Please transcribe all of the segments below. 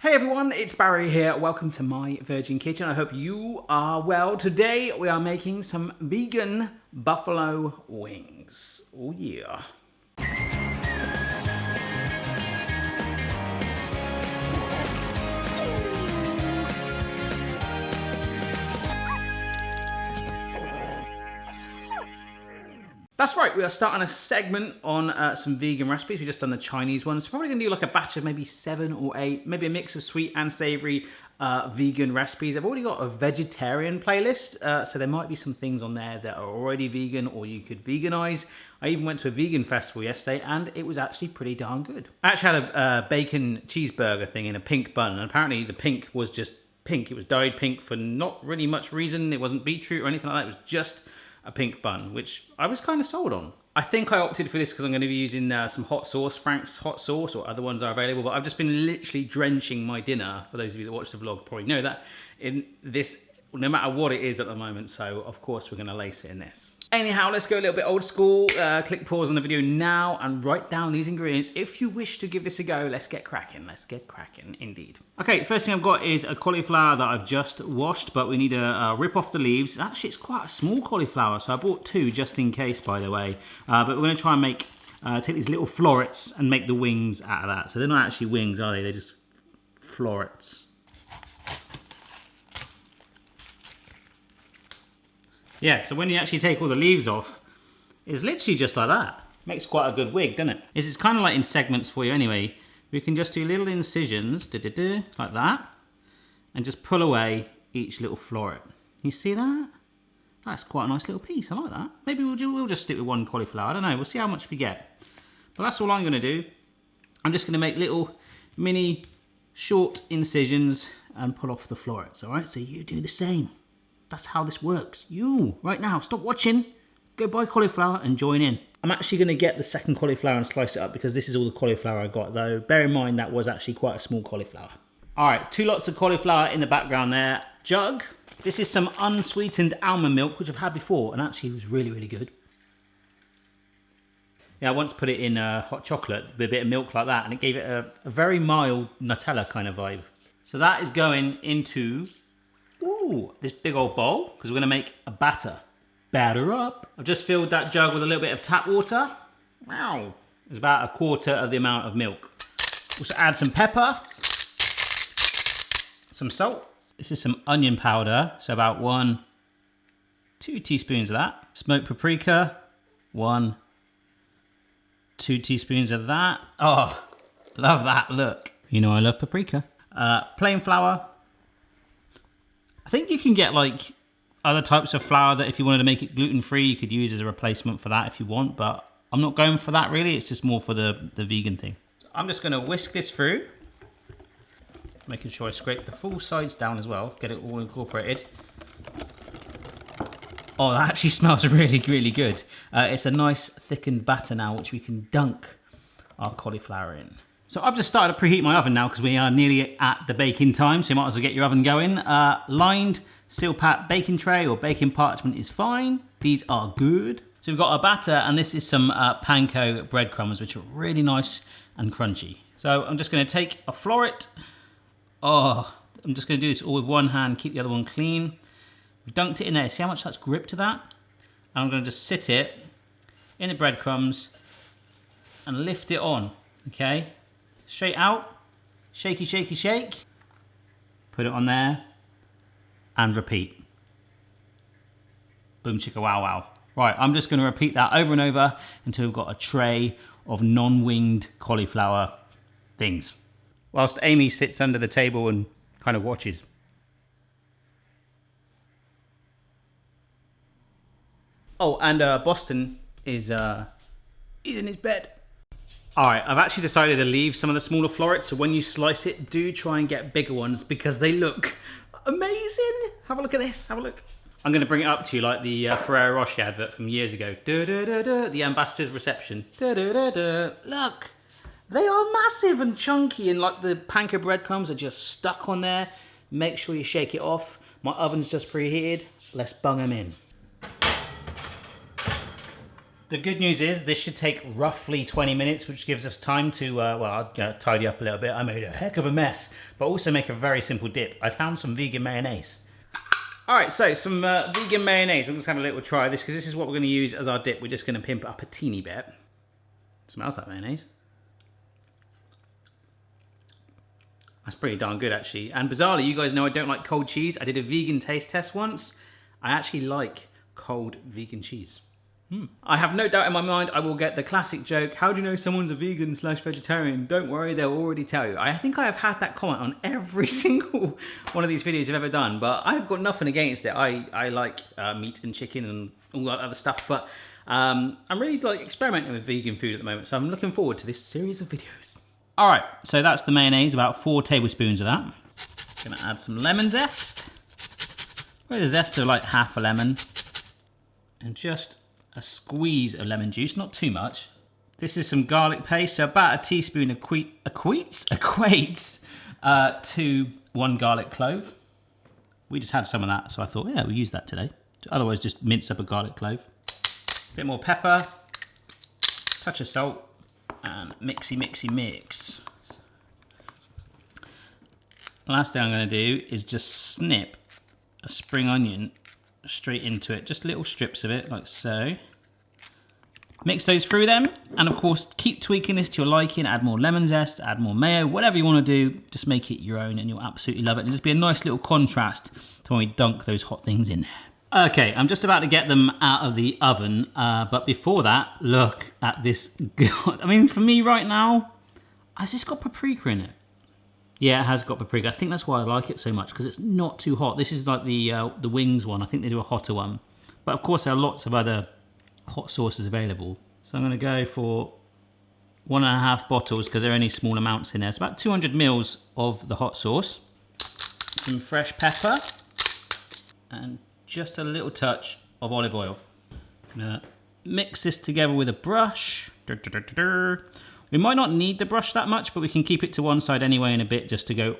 Hey everyone, it's Barry here. Welcome to my Virgin Kitchen. I hope you are well. Today we are making some vegan buffalo wings. Oh yeah. That's right, we are starting a segment on some vegan recipes. We've just done the Chinese ones. Probably gonna do like a batch of maybe 7 or 8, maybe a mix of sweet and savory vegan recipes. I've already got a vegetarian playlist, so there might be some things on there that are already vegan or you could veganize. I even went to a vegan festival yesterday and it was actually pretty darn good. I actually had a bacon cheeseburger thing in a pink bun, and apparently the pink was just pink. It was dyed pink for not really much reason. It wasn't beetroot or anything like that. It was just a pink bun, which I was kind of sold on. I think I opted for this because I'm going to be using some hot sauce, Frank's hot sauce, or other ones are available, but I've just been literally drenching my dinner, for those of you that watch the vlog probably know that, in this, no matter what it is at the moment, so of course we're going to lace it in this. Anyhow, let's go a little bit old school. Click pause on the video now and write down these ingredients. If you wish to give this a go, let's get cracking. Let's get cracking indeed. Okay, first thing I've got is a cauliflower that I've just washed, but we need to rip off the leaves. Actually, it's quite a small cauliflower, so I bought 2 just in case, by the way. But we're going to try and make, take these little florets and make the wings out of that. So they're not actually wings, are they? They're just florets. Yeah, so when you actually take all the leaves off, it's literally just like that. Makes quite a good wig, doesn't it? It's kind of like in segments for you anyway. We can just do little incisions, like that, and just pull away each little floret. You see that? That's quite a nice little piece, I like that. Maybe we'll just stick with 1 cauliflower, I don't know, we'll see how much we get. But that's all I'm gonna do. I'm just gonna make little mini short incisions and pull off the florets, all right? So you do the same. That's how this works. You, right now, stop watching, go buy cauliflower and join in. I'm actually gonna get the second cauliflower and slice it up because this is all the cauliflower I got, though. Bear in mind that was actually quite a small cauliflower. All right, 2 lots of cauliflower in the background there. Jug, this is some unsweetened almond milk, which I've had before, and actually was really, really good. Yeah, I once put it in hot chocolate with a bit of milk like that, and it gave it a very mild Nutella kind of vibe. So that is going into this big old bowl, because we're going to make a batter. Batter up. I've just filled that jug with a little bit of tap water. Wow. It's about 1/4 of the amount of milk. Also add some pepper, some salt. This is some onion powder, so about 2 teaspoons of that. Smoked paprika, 2 teaspoons of that. Oh, love that look. You know I love paprika. Plain flour. I think you can get like other types of flour that if you wanted to make it gluten-free, you could use as a replacement for that if you want, but I'm not going for that really. It's just more for the vegan thing. I'm just gonna whisk this through, making sure I scrape the full sides down as well, get it all incorporated. Oh, that actually smells really, really good. It's a nice thickened batter now, which we can dunk our cauliflower in. So I've just started to preheat my oven now because we are nearly at the baking time, so you might as well get your oven going. Lined seal pack baking tray or baking parchment is fine. These are good. So we've got our batter, and this is some panko breadcrumbs, which are really nice and crunchy. So I'm just gonna take a floret. Oh, I'm just gonna do this all with one hand, keep the other one clean. We've dunked it in there, see how much that's gripped to that? And I'm gonna just sit it in the breadcrumbs and lift it on, okay? Straight out, shaky, shaky, shake. Put it on there and repeat. Boom chicka wow wow. Right, I'm just gonna repeat that over and over until we've got a tray of non-winged cauliflower things. Whilst Amy sits under the table and kind of watches. Oh, and Boston is he's in his bed. All right, I've actually decided to leave some of the smaller florets, so when you slice it, do try and get bigger ones because they look amazing. Have a look at this, have a look. I'm gonna bring it up to you like the Ferrero Rocher advert from years ago. The ambassador's reception. Look, they are massive and chunky, and like the panko breadcrumbs are just stuck on there. Make sure you shake it off. My oven's just preheated. Let's bung them in. The good news is this should take roughly 20 minutes, which gives us time to, tidy up a little bit. I made a heck of a mess, but also make a very simple dip. I found some vegan mayonnaise. All right, so some vegan mayonnaise. I'm just having a little try of this because this is what we're going to use as our dip. We're just going to pimp it up a teeny bit. Smells like mayonnaise. That's pretty darn good, actually. And bizarrely, you guys know I don't like cold cheese. I did a vegan taste test once. I actually like cold vegan cheese. I have no doubt in my mind I will get the classic joke, how do you know someone's a vegan/vegetarian? Don't worry, they'll already tell you. I think I have had that comment on every single one of these videos I've ever done, but I've got nothing against it. I like meat and chicken and all that other stuff, but I'm really like experimenting with vegan food at the moment, so I'm looking forward to this series of videos. All right, so that's the mayonnaise, about 4 tablespoons of that. Gonna add some lemon zest. With a zest of like half a lemon. And just a squeeze of lemon juice, not too much. This is some garlic paste, so about a teaspoon equates to 1 garlic clove. We just had some of that, so I thought, yeah, we'll use that today. Otherwise, just mince up a garlic clove. A bit more pepper, touch of salt, and mix. Last thing I'm going to do is just snip a spring onion straight into it, just little strips of it like so. Mix those through them, and of course keep tweaking this to your liking. Add more lemon zest, add more mayo, whatever you want to do, just make it your own and you'll absolutely love it. It'll just be a nice little contrast to when we dunk those hot things in there. Okay, I'm just about to get them out of the oven, but before that, look at this. God, I mean, for me right now, has this got paprika in it? Yeah, it has got paprika. I think that's why I like it so much, because it's not too hot. This is like the wings one. I think they do a hotter one. But of course, there are lots of other hot sauces available. So I'm going to go for 1.5 bottles, because there are only small amounts in there. It's about 200 mils of the hot sauce. Some fresh pepper. And just a little touch of olive oil. Gonna mix this together with a brush. We might not need the brush that much, but we can keep it to one side anyway in a bit, just to go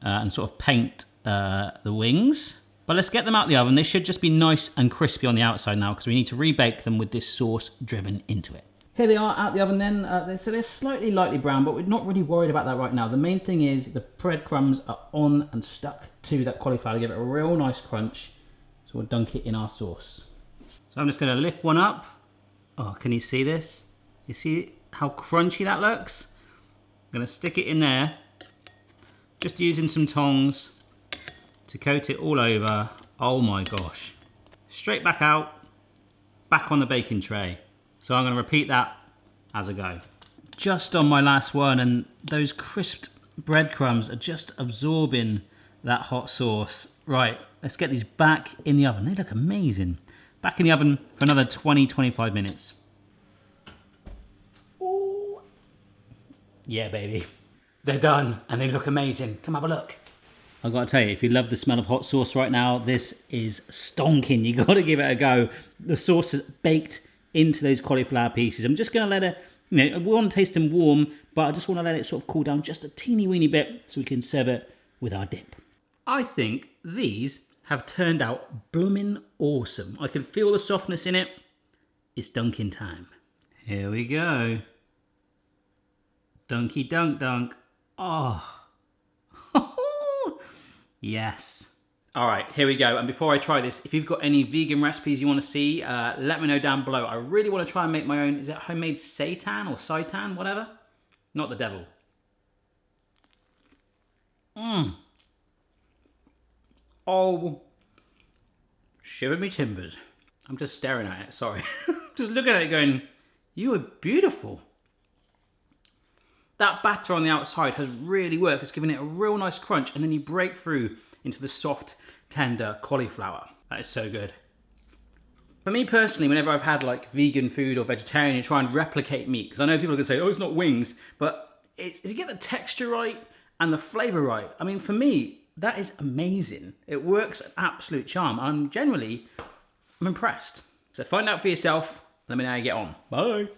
and sort of paint the wings. But let's get them out of the oven. They should just be nice and crispy on the outside now, because we need to rebake them with this sauce driven into it. Here they are out the oven then. So they're slightly lightly brown, but we're not really worried about that right now. The main thing is the breadcrumbs are on and stuck to that cauliflower to give it a real nice crunch. So we'll dunk it in our sauce. So I'm just going to lift one up. Oh, can you see this? You see how crunchy that looks? I'm going to stick it in there, just using some tongs to coat it all over. Oh my gosh. Straight back out, back on the baking tray. So I'm going to repeat that as I go. Just on my last one, and those crisped breadcrumbs are just absorbing that hot sauce. Right, let's get these back in the oven. They look amazing. Back in the oven for another 20-25 minutes. Ooh. Yeah, baby. They're done, and they look amazing. Come have a look. I've got to tell you, if you love the smell of hot sauce right now, this is stonking. You got to give it a go. The sauce is baked into those cauliflower pieces. I'm just going to let it, we want to taste them warm, but I just want to let it sort of cool down just a teeny weeny bit so we can serve it with our dip. I think these have turned out blooming awesome. I can feel the softness in it. It's dunking time. Here we go. Dunky dunk dunk. Oh. Yes. All right, here we go. And before I try this, if you've got any vegan recipes you want to see, let me know down below. I really want to try and make my own. Is it homemade seitan or seitan, whatever? Not the devil. Oh, shiver me timbers. I'm just staring at it, sorry. Just looking at it going, you are beautiful. That batter on the outside has really worked. It's given it a real nice crunch, and then you break through into the soft, tender cauliflower. That is so good. For me personally, whenever I've had like vegan food or vegetarian, you try and replicate meat, because I know people are going to say, oh, it's not wings, but you get the texture right and the flavour right. I mean, for me, that is amazing. It works an absolute charm. I'm impressed. So find out for yourself. Let me know how you get on. Bye.